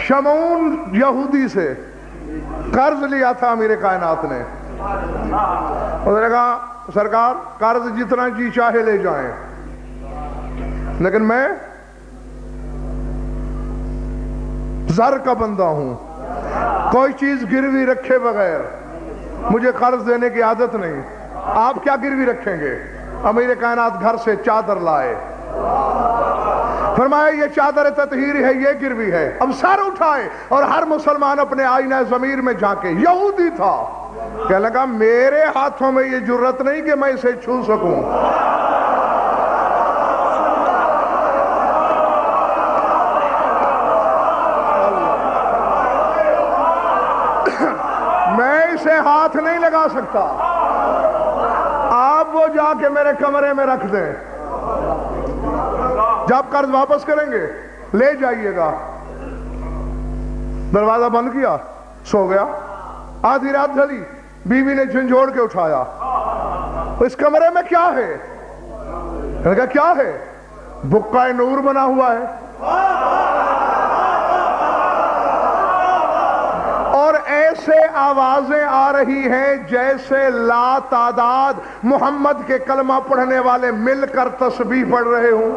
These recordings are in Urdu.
شمعون یہودی سے قرض لیا تھا امیر کائنات نے. اس نے کہا سرکار قرض جتنا جی چاہے لے جائیں، لیکن میں زر کا بندہ ہوں، کوئی چیز گروی رکھے بغیر مجھے قرض دینے کی عادت نہیں. آپ کیا گروی رکھیں گے؟ امیر کائنات گھر سے چادر لائے، فرمایا یہ چادر تطہیر ہے، یہ گروی ہے. اب سر اٹھائے اور ہر مسلمان اپنے آئینہ ضمیر میں جھانکے. یہودی تھا، کہنے لگا میرے ہاتھوں میں یہ جرت نہیں کہ میں اسے چھو سکوں. میں اسے ہاتھ نہیں لگا سکتا. آپ وہ جا کے میرے کمرے میں رکھ دیں، جب قرض واپس کریں گے لے جائیے گا. دروازہ بند کیا، سو گیا. آدھی رات ڈھلی، بیوی نے جھنجھوڑ کے اٹھایا، اس کمرے میں کیا ہے؟ کہنے کہا کیا ہے؟ بقعہ نور بنا ہوا ہے اور ایسے آوازیں آ رہی ہیں جیسے لا تعداد محمد کے کلمہ پڑھنے والے مل کر تسبیح پڑھ رہے ہوں.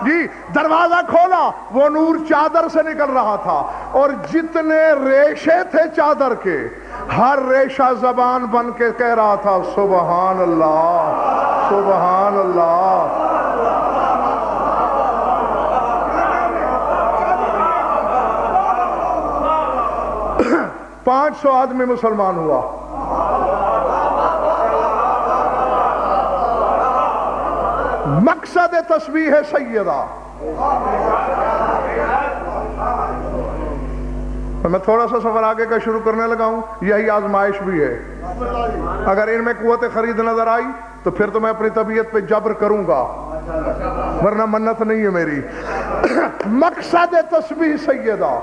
جی دروازہ کھولا، وہ نور چادر سے نکل رہا تھا اور جتنے ریشے تھے چادر کے، ہر ریشہ زبان بن کے کہہ رہا تھا سبحان اللہ سبحان اللہ. 500 آدمی مسلمان ہوا. مقصد تسبیح ہے سیدہ. میں تھوڑا سا سفر آگے کا شروع کرنے لگا ہوں، یہی آزمائش بھی ہے. اگر ان میں قوت خرید نظر آئی تو پھر تو میں اپنی طبیعت پہ جبر کروں گا، ورنہ منت نہیں ہے میری. مقصد تسبیح سیدہ.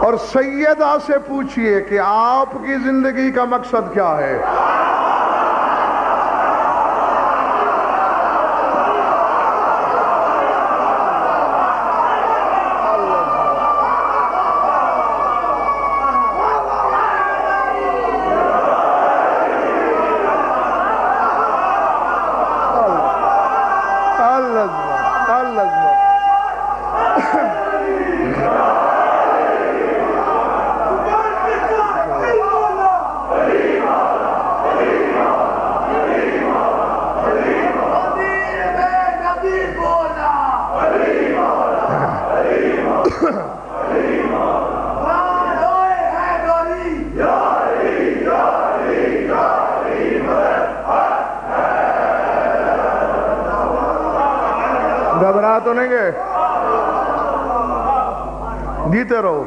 اور سیدہ سے پوچھئے کہ آپ کی زندگی کا مقصد کیا ہے؟ گھبرا تو نہیں گئے؟ جیتے رہو.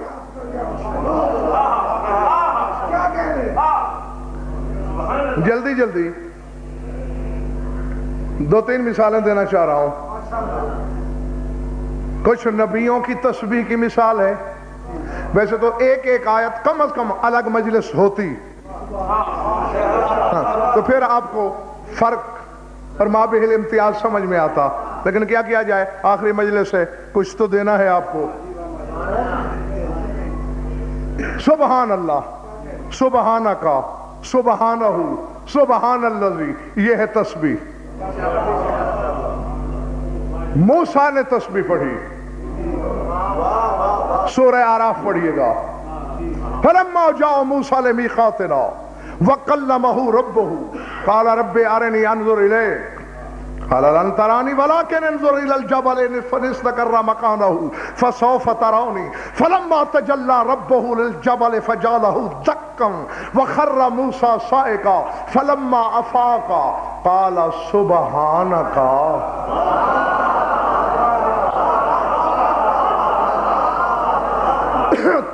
جلدی جلدی 2-3 مثالیں دینا چاہ رہا ہوں. کچھ نبیوں کی تسبیح کی مثال ہے. ویسے تو ایک ایک آیت کم از کم الگ مجلس ہوتی تو پھر آپ کو فرق اور مابہ الامتیاز سمجھ میں آتا، لیکن کیا کیا جائے، آخری مجلس ہے، کچھ تو دینا ہے آپ کو. سبحان اللہ، سبحانکا، سبحانہ، سبحان الذی، یہ ہے تسبیح. موسیٰ نے تسبیح پڑھی، سورہ اعراف پڑھیے گا. فلما جاء موسیٰ لمیقاتنا وکلمہ ربہ قال رب ارنی انظر الیک قال لن ترانی ولكن انظر الى الجبل فاستقر مكانه فسوف تروني فلما تجلى ربه للجبل فجعله دكا وخر موسى صائقا فلما افاق قال سبحانك.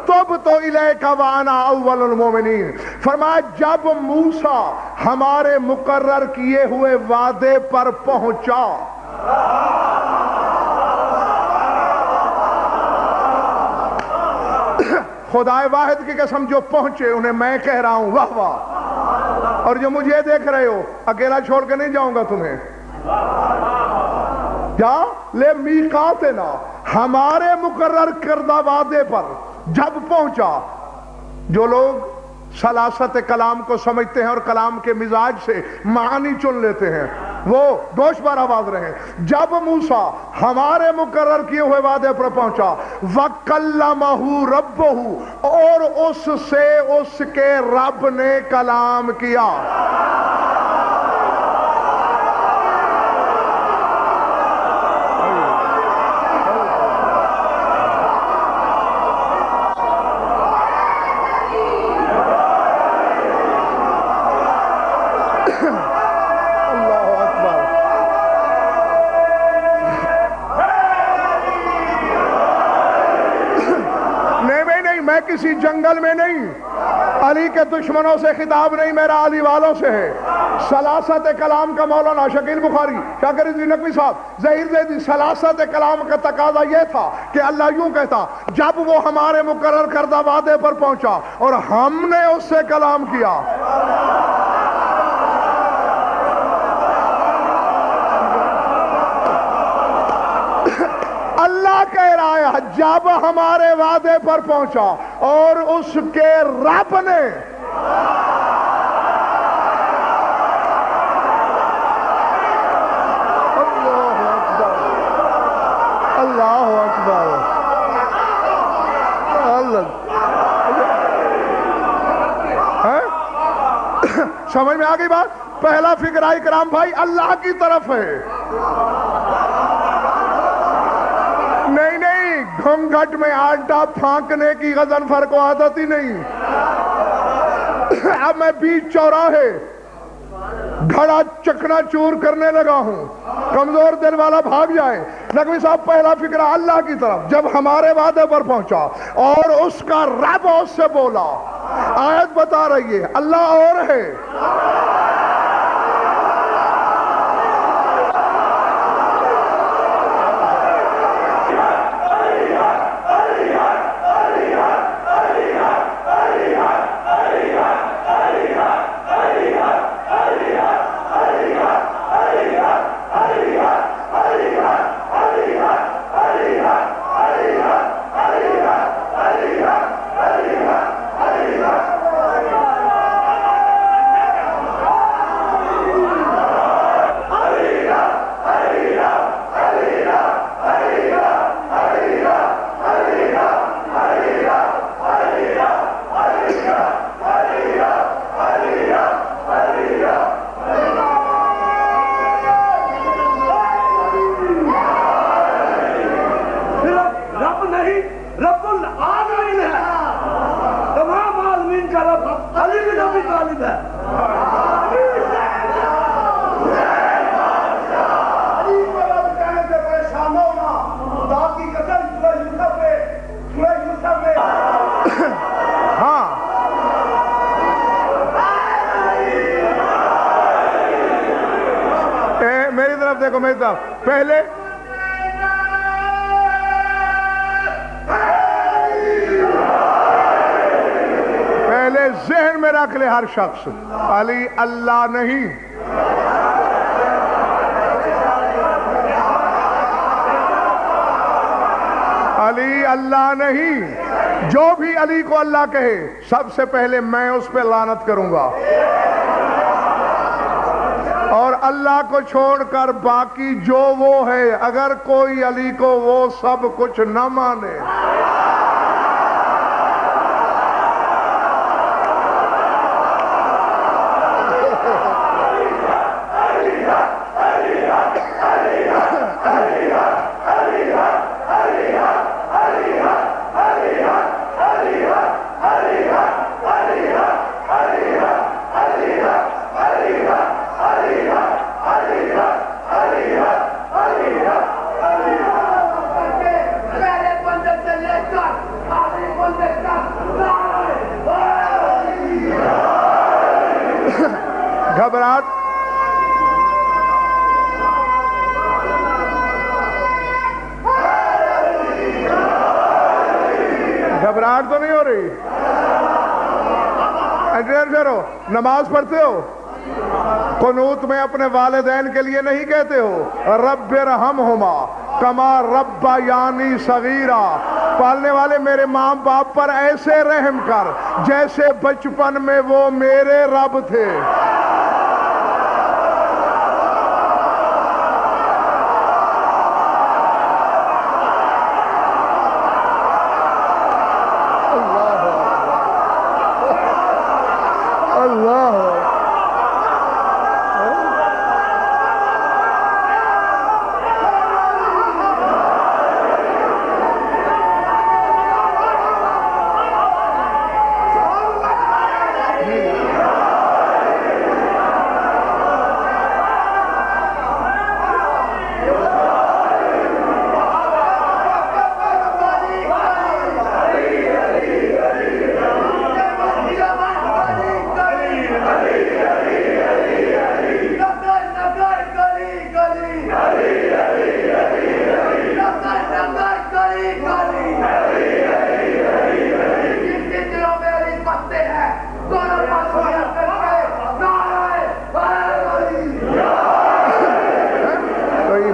تب تو الیک وانا اول المومنین. فرمایا جب موسیٰ ہمارے مقرر کیے ہوئے وعدے پر پہنچا، خدائے واحد کی قسم جو پہنچے انہیں میں کہہ رہا ہوں واہ واہ. اور جو مجھے دیکھ رہے ہو اکیلا چھوڑ کے نہیں جاؤں گا تمہیں. کیا لے میقاتنا، ہمارے مقرر کردہ وعدے پر جب پہنچا. جو لوگ سلاست کلام کو سمجھتے ہیں اور کلام کے مزاج سے معانی چن لیتے ہیں وہ گوش بار آواز رہے. جب موسیٰ ہمارے مقرر کیے ہوئے وعدے پر پہنچا، وَكَلَّمَهُ رَبُّهُ، اور اس سے اس کے رب نے کلام کیا. میں کسی جنگل میں نہیں، علی کے دشمنوں سے خطاب نہیں، میرا علی والوں سے ہے. سلاست کلام کا مولانا شکیل بخاری، شاکر رضوی نقوی صاحب، ظہیر زیدی، سلاست کلام کا تقاضا یہ تھا کہ اللہ یوں کہتا جب وہ ہمارے مقرر کردہ وعدے پر پہنچا اور ہم نے اس سے کلام کیا. اللہ کہہ رہا ہے جب ہمارے وعدے پر پہنچا اور اس کے رب نے اللہ اکبر سمجھ میں آ گئی بات. پہلا فکرہ اکرام بھائی اللہ کی طرف ہے. نہیں گھونگھٹ میں آٹا پھانکنے کی غضنفر کو عادت ہی نہیں. اب میں بیچ چوراہے گھڑا چکنا چور کرنے لگا ہوں، کمزور دل والا بھاگ جائے. نقوی صاحب پہلا فکرہ اللہ کی طرف، جب ہمارے وعدے پر پہنچا اور اس کا رب اس سے بولا. آیت بتا رہی ہے اللہ اور ہے. میری طرف دیکھو، میری طرف. پہلے ذہن میں رکھ لے ہر شخص، علی اللہ نہیں. علی اللہ نہیں. جو بھی علی کو اللہ کہے سب سے پہلے میں اس پہ لعنت کروں گا، اور اللہ کو چھوڑ کر باقی جو وہ ہے، اگر کوئی علی کو وہ سب کچھ نہ مانے. گھبراہٹ تو نہیں ہو رہی؟ انٹرنیٹ کرو. نماز پڑھتے ہو؟ قنوت میں اپنے والدین کے لیے نہیں کہتے ہو رب ارحمہما کما ربیانی صغیرا، پالنے والے میرے ماں باپ پر ایسے رحم کر جیسے بچپن میں وہ میرے رب تھے۔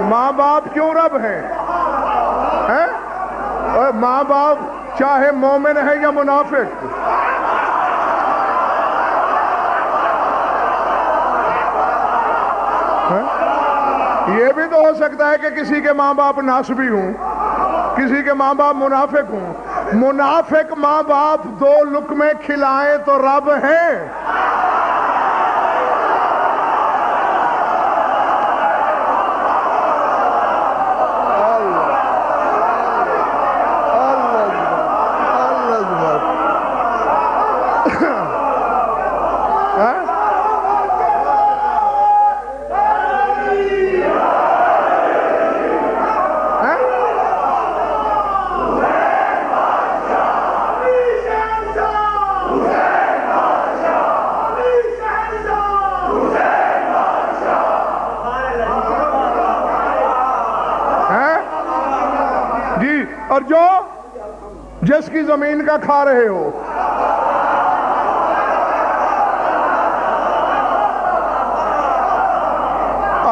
ماں باپ کیوں رب ہیں؟ اور ماں باپ چاہے مومن ہے یا منافق، یہ بھی تو ہو سکتا ہے کہ کسی کے ماں باپ ناسبی ہوں، کسی کے ماں باپ منافق ہوں۔ منافق ماں باپ دو لقمے کھلائیں تو رب ہیں۔ اور جو جس کی زمین کا کھا رہے ہو،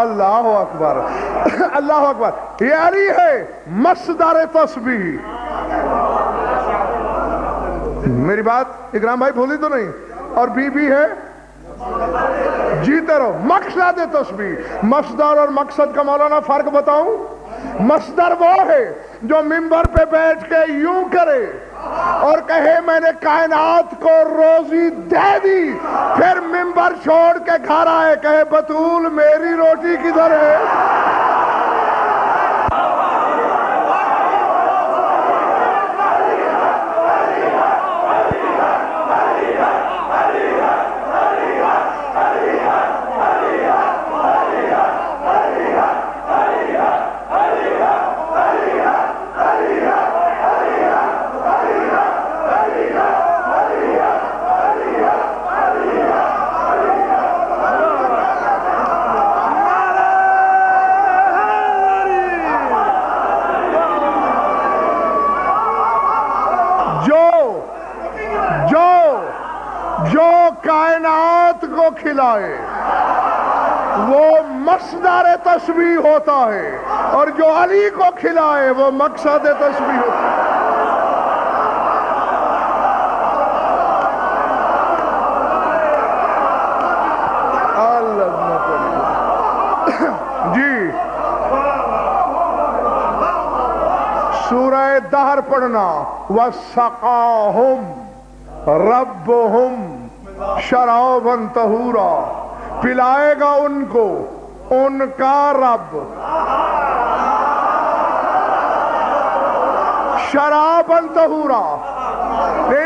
اللہ اکبر اللہ اکبر، یہ علی ہے مصدر تسبیح۔ میری بات اکرام بھائی بھولی تو نہیں؟ اور بی بی ہے جیتے رہو، مقصد تسبیح۔ مصدر اور مقصد کا مولانا فرق بتاؤں؟ مصدر وہ ہے جو منبر پہ بیٹھ کے یوں کرے اور کہے میں نے کائنات کو روزی دے دی، پھر منبر چھوڑ کے گھر آئے کہے بطول میری روٹی کدھر ہے؟ جو کائنات کو کھلائے وہ مصدر تسبیح ہوتا ہے، اور جو علی کو کھلائے وہ مقصد تسبیح ہوتا ہے۔ جی سورہ دہر پڑھنا، وَسَقَاهُمْ رَبُّهُمْ شَرَابًا طَهُورًا، پلائے گا ان کو ان کا رب شرابًا طَهُورًا۔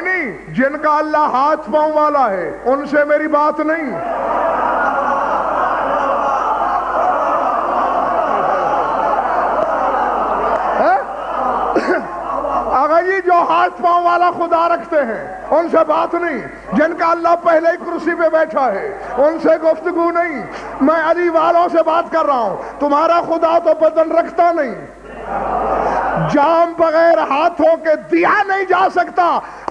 نہیں، جن کا اللہ ہاتھ پاؤں والا ہے ان سے میری بات نہیں۔ آقا جی جو ہاتھ پاؤں والا خدا رکھتے ہیں ان سے بات نہیں، جن کا اللہ پہلے ہی کرسی پہ بیٹھا ہے ان سے گفتگو نہیں۔ میں علی والوں سے بات کر رہا ہوں، تمہارا خدا تو بدن رکھتا نہیں، جام بغیر ہاتھوں کے دیا نہیں جا سکتا۔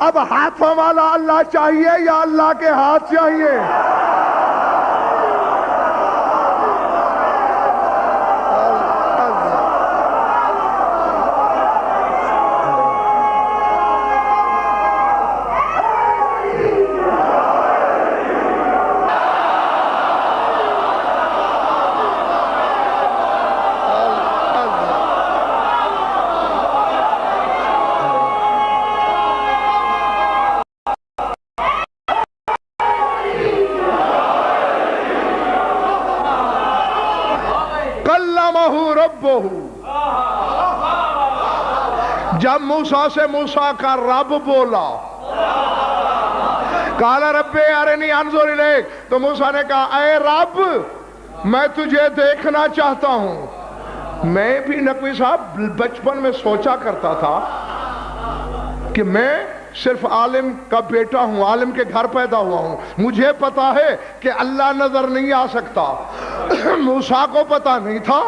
اب ہاتھوں والا اللہ چاہیے یا اللہ کے ہاتھ چاہیے؟ وَكَلَّمَهُ رَبُّهُ، جب موسیٰ سے موسیٰ کا رب بولا، قال رب ارنی انظر الیک، تو موسیٰ نے کہا اے رب میں تجھے دیکھنا چاہتا ہوں۔ میں بھی نقوی صاحب بچپن میں سوچا کرتا تھا کہ میں صرف عالم کا بیٹا ہوں، عالم کے گھر پیدا ہوا ہوں، مجھے پتا ہے کہ اللہ نظر نہیں آ سکتا۔ موسیٰ کو پتا نہیں تھا۔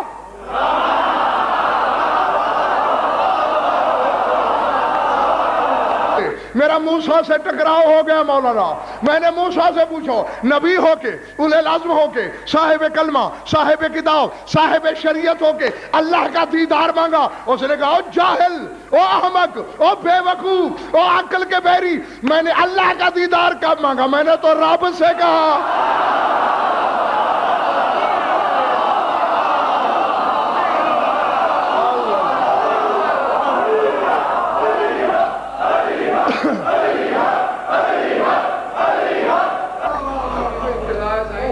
میرا موسیٰ سے ٹکراؤ ہو گیا مولانا۔ میں نے موسیٰ سے پوچھو، نبی ہو کے، اولے العزم ہو کے، صاحب کلمہ، صاحب کتاب، صاحب شریعت ہو کے اللہ کا دیدار مانگا۔ اس نے کہا او جاہل، او احمق، او بے وقوف، او عقل کے بحری، میں نے اللہ کا دیدار کب مانگا؟ میں نے تو رب سے کہا۔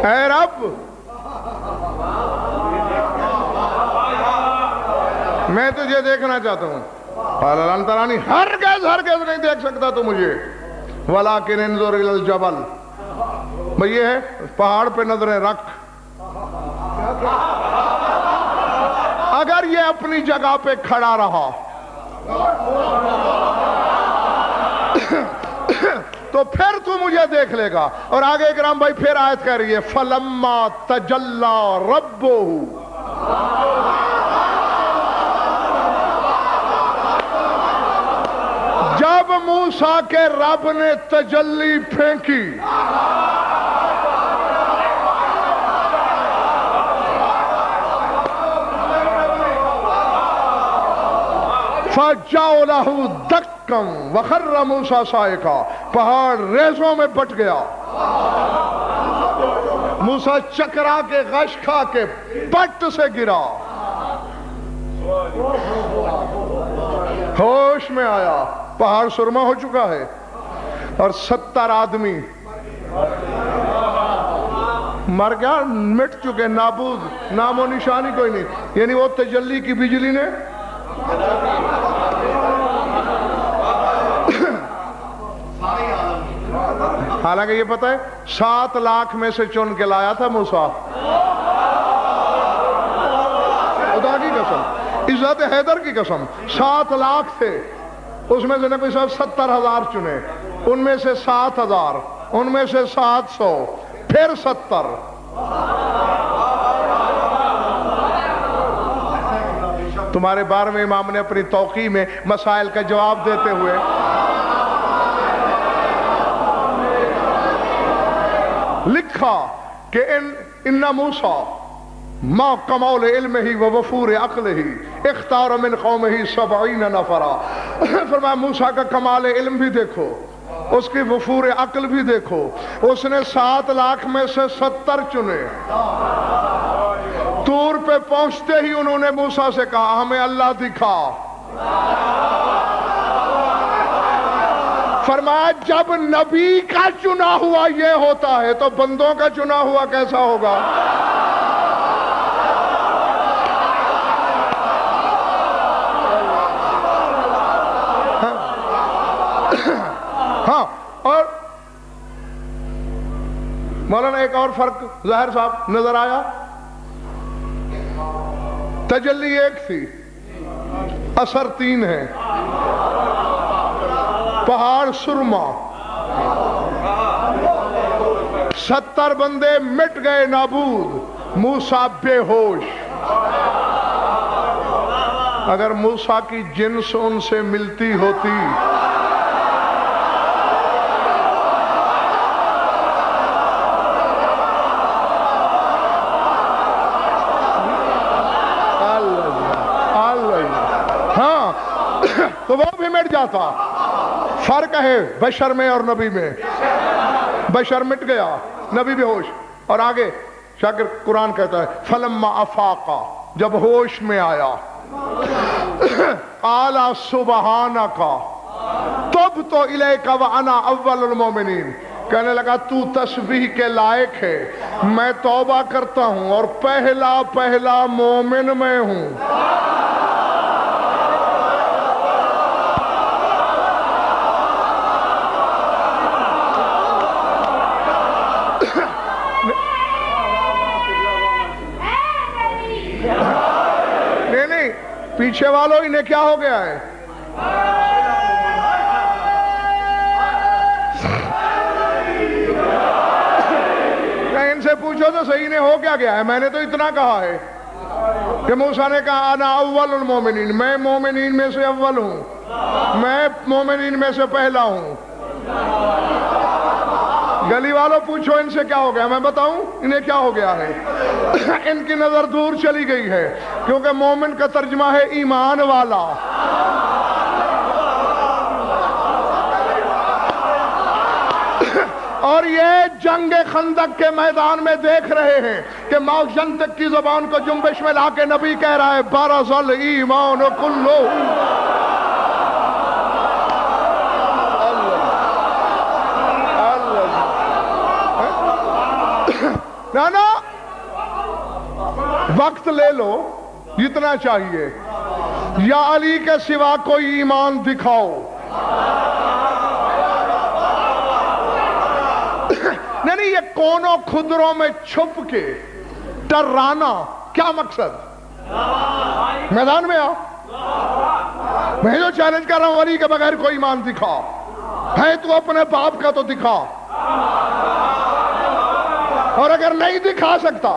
اے رب میں تجھے دیکھنا چاہتا ہوں۔ قال لن ترانی، ہرگز ہرگز نہیں دیکھ سکتا تو مجھے، ولکن انظر الی الجبل، بھئی یہ ہے پہاڑ پہ نظریں رکھ، اگر یہ اپنی جگہ پہ کھڑا رہا تو پھر تو مجھے دیکھ لے گا۔ اور آگے اکرام بھائی پھر آیت کہہ رہی ہے فَلَمَّا تَجَلَّى رَبُّهُ، جب موسیٰ کے رب نے تجلی پھینکی، فَجَّعُ لَهُ دَكًّا وَخَرَّ مُوسَىٰ صَاعِقًا، پہاڑ ریزوں میں پٹ گیا، موسیٰ چکرا کے غش کھا کے پٹ سے گرا، ہوش میں آیا، پہاڑ سرما ہو چکا ہے، اور 70 آدمی مر گیا، مٹ چکے، نابود، نام و نشانی کوئی نہیں۔ یعنی وہ تجلی کی بجلی نے حالانکہ یہ پتہ ہے 7 لاکھ میں سے چن کے لایا تھا موسیٰ، خدا کی قسم، عزت حیدر کی قسم، 7 لاکھ تھے، اس میں سے نبی صاحب 70,000 چنے، ان میں سے 7,000، ان میں سے 700، پھر 70۔ تمہارے 12ویں امام نے اپنی توقیع میں مسائل کا جواب دیتے ہوئے لکھا کہ ان موسیٰ ما کمال علمہ و وفور عقلہ اختار من قومہ 70 نفرا۔ فرمایا موسیٰ کا کمال علم بھی دیکھو، اس کی وفور عقل بھی دیکھو، اس نے 7 لاکھ میں سے 70 چنے۔ طور پہ پہنچتے ہی انہوں نے موسیٰ سے کہا ہمیں اللہ دکھا۔ فرمایا جب نبی کا چنا ہوا یہ ہوتا ہے تو بندوں کا چنا ہوا کیسا ہوگا؟ ہاں، اور مولانا ایک اور فرق ظاہر صاحب نظر آیا، تجلی ایک تھی، اثر 3 ہے، پہاڑ سرما، 70 بندے مٹ گئے نابود، موسیٰ بے ہوش۔ اگر موسیٰ کی جنس ان سے ملتی ہوتی تو وہ بھی مٹ جاتا۔ فرق ہے بشر میں اور نبی میں، بشر مٹ گیا، نبی بھی ہوش۔ اور آگے شاکر قرآن کہتا ہے فلما افاقا، جب ہوش میں آیا، قال سبحانک تبت الیک وانا اول المؤمنین، کہنے لگا تو تسبیح کے لائق ہے، میں توبہ کرتا ہوں اور پہلا مومن میں ہوں۔ نہیں پیچھے والوں انہیں کیا ہو گیا ہے؟ ان سے پوچھو تو صحیح نے ہو کیا گیا ہے؟ میں نے تو اتنا کہا ہے کہ موسیٰ نے کہا انا اول المومنین، میں مومنین میں سے اول ہوں، میں مومنین میں سے پہلا ہوں۔ گلی والوں پوچھو ان سے کیا ہو گیا، میں بتاؤں انہیں کیا ہو گیا ہے؟ ان کی نظر دور چلی گئی ہے، کیونکہ مومن کا ترجمہ ہے ایمان والا۔ اور یہ جنگ خندق کے میدان میں دیکھ رہے ہیں کہ ماؤ جنتک کی زبان کو جنبش میں لا کے نبی کہہ رہا ہے بارز الایمان کلو۔ نا وقت لے لو جتنا چاہیے، یا علی کے سوا کوئی ایمان دکھاؤ۔ نہیں یہ کونوں خدروں میں چھپ کے ٹرانا کیا مقصد؟ میدان میں آؤ، میں جو چیلنج کر رہا ہوں علی کے بغیر کوئی ایمان دکھا ہے تو اپنے باپ کا تو دکھا، اور اگر نہیں دکھا سکتا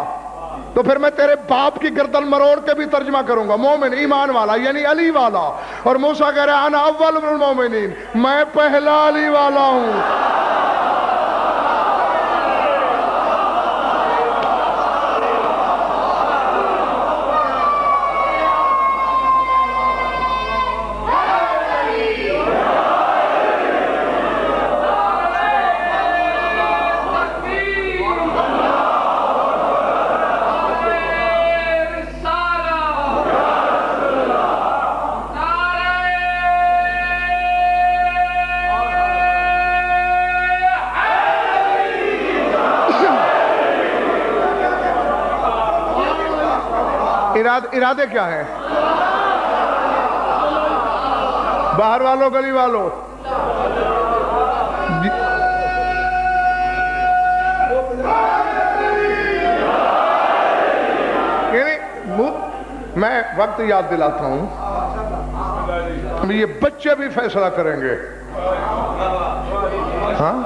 تو پھر میں تیرے باپ کی گردن مروڑ کے بھی ترجمہ کروں گا۔ مومن ایمان والا یعنی علی والا، اور موسیٰ کہہ رہا ہے انا اول المومنین، میں پہلا علی والا ہوں۔ ارادے کیا ہیں؟ باہر والوں گلی والوں میں وقت یاد دلاتا ہوں، یہ بچے بھی فیصلہ کریں گے۔ ہاں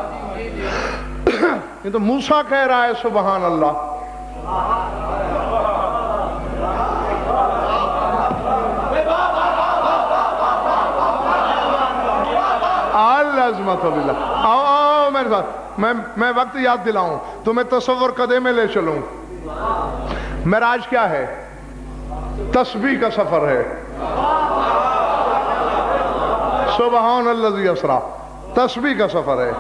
یہ تو موسیٰ کہہ رہا ہے سبحان اللہ۔ آؤ میرے ساتھ، میں وقت یاد دلاؤں تمہیں، تصور قدے میں لے چلوں۔ معراج کیا ہے؟ تسبیح کا سفر ہے۔ سبحان الذی اسریٰ، تسبیح کا سفر ہے۔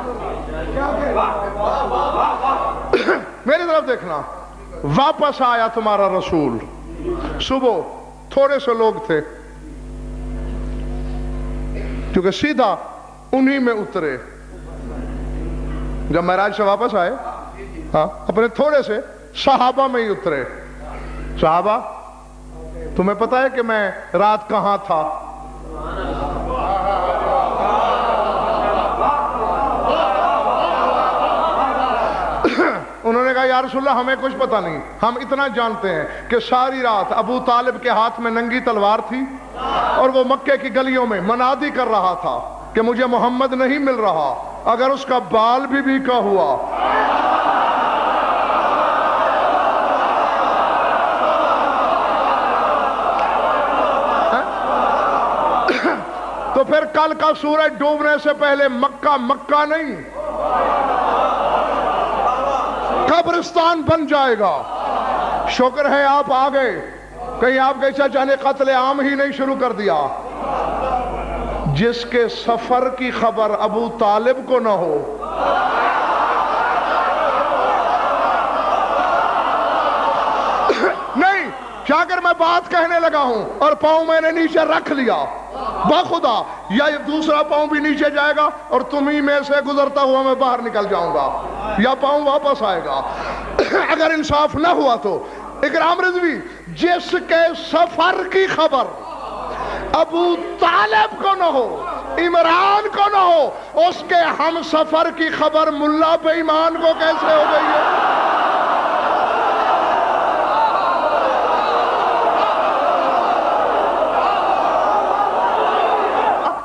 میری طرف دیکھنا، واپس آیا تمہارا رسول۔ صبح تھوڑے سے لوگ تھے کیونکہ سیدھا انہی میں اترے جب معراج سے واپس آئے، ہاں اپنے تھوڑے سے صحابہ میں ہی اترے۔ صحابہ تمہیں پتا ہے کہ میں رات کہاں تھا؟ انہوں نے کہا یا رسول اللہ ہمیں کچھ پتا نہیں، ہم اتنا جانتے ہیں کہ ساری رات ابو طالب کے ہاتھ میں ننگی تلوار تھی اور وہ مکے کی گلیوں میں منادی کر رہا تھا کہ مجھے محمد نہیں مل رہا، اگر اس کا بال بھی بیکا ہوا تو پھر کل کا سورج ڈوبنے سے پہلے مکہ نہیں قبرستان بن جائے گا۔ شکر ہے آپ آ گئے، کہیں آپ کے چچا نے قتل عام ہی نہیں شروع کر دیا۔ جس کے سفر کی خبر ابو طالب کو نہ ہو، نہیں کیا اگر میں بات کہنے لگا ہوں اور پاؤں میں نے نیچے رکھ لیا، بخدا یا دوسرا پاؤں بھی نیچے جائے گا اور تمہیں میں سے گزرتا ہوا میں باہر نکل جاؤں گا، یا پاؤں واپس آئے گا۔ اگر انصاف نہ ہوا تو اکرام رضوی جس کے سفر کی خبر ابو طالب کو نہ ہو، عمران کو نہ ہو، اس کے ہم سفر کی خبر ملا بے ایمان کو کیسے ہو گئی ہے؟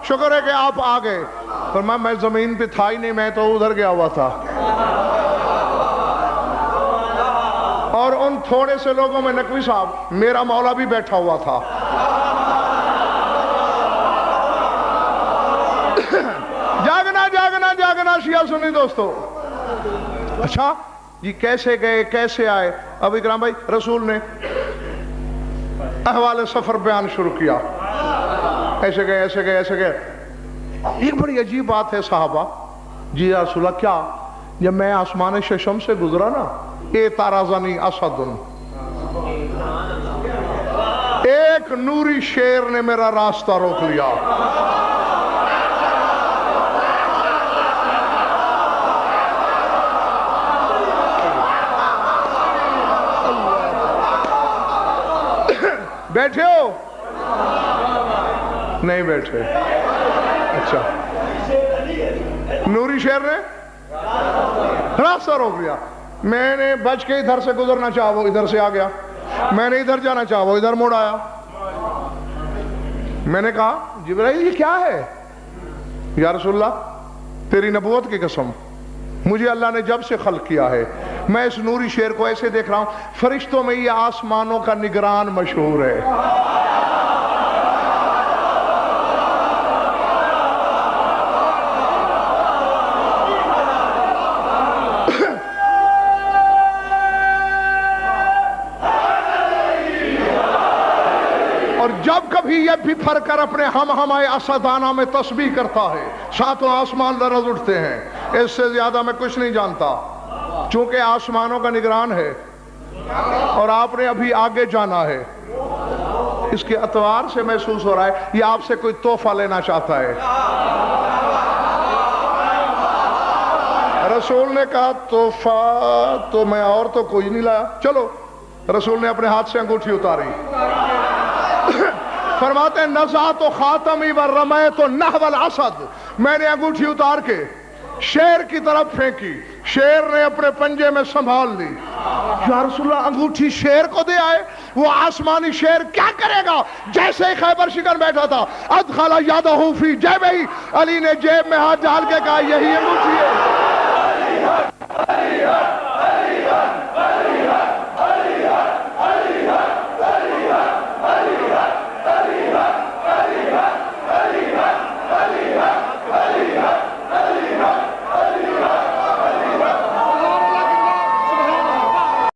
شکر ہے کہ آپ آ گئے، فرمایا میں زمین پہ تھا ہی نہیں، میں تو ادھر گیا ہوا تھا۔ اور ان تھوڑے سے لوگوں میں نقوی صاحب میرا مولا بھی بیٹھا ہوا تھا۔ جاگنا جاگنا جاگنا شیعہ سنی دوستو۔ اچھا یہ کیسے گئے کیسے آئے؟ اب اکرام بھائی رسول نے احوال سفر بیان شروع کیا، ایسے گئے ایسے گئے ایسے گئے۔ ایک بڑی عجیب بات ہے صحابہ، جی یا رسول اللہ کیا؟ جب میں آسمان ششم سے گزرا نا، اے تارازنی اسدن، ایک نوری شیر نے میرا راستہ روک لیا۔ بیٹھے ہو؟ نہیں بیٹھے؟ اچھا، نوری شیر نے راستہ روک لیا۔ میں نے بچ کے ادھر سے گزرنا چاہا، وہ ادھر سے آ گیا۔ میں نے ادھر جانا چاہا، وہ ادھر موڑ آیا۔ میں نے کہا جبرائیل یہ کیا ہے؟ یا رسول اللہ تیری نبوت کی قسم، مجھے اللہ نے جب سے خلق کیا ہے میں اس نوری شیر کو ایسے دیکھ رہا ہوں، فرشتوں میں یہ آسمانوں کا نگران مشہور ہے۔ اور جب کبھی یہ بپھر کر اپنے ہم ہمائے اسدانہ میں تسبیح کرتا ہے، ساتوں آسمان لرز اٹھتے ہیں۔ اس سے زیادہ میں کچھ نہیں جانتا، چونکہ آسمانوں کا نگران ہے اور آپ نے ابھی آگے جانا ہے، اس کے اعتبار سے محسوس ہو رہا ہے یہ آپ سے کوئی تحفہ لینا چاہتا ہے۔ رسول نے کہا تحفہ تو میں اور تو کوئی نہیں لایا، چلو۔ رسول نے اپنے ہاتھ سے انگوٹھی اتاری، فرماتے ہیں نزعت خاتمی ورمیت نحو الاسد، میں نے انگوٹھی اتار کے شیر کی طرف پھینکی، شیر نے اپنے پنجے میں سنبھال لی۔ یا رسول اللہ انگوٹھی شیر کو دے آئے؟ وہ آسمانی شیر کیا کرے گا؟ جیسے ہی خیبر شکن بیٹھا تھا، ادخل یدہ فی جیبہ، علی نے جیب میں ہاتھ ڈال کے کہا یہی انگوٹھی ہے۔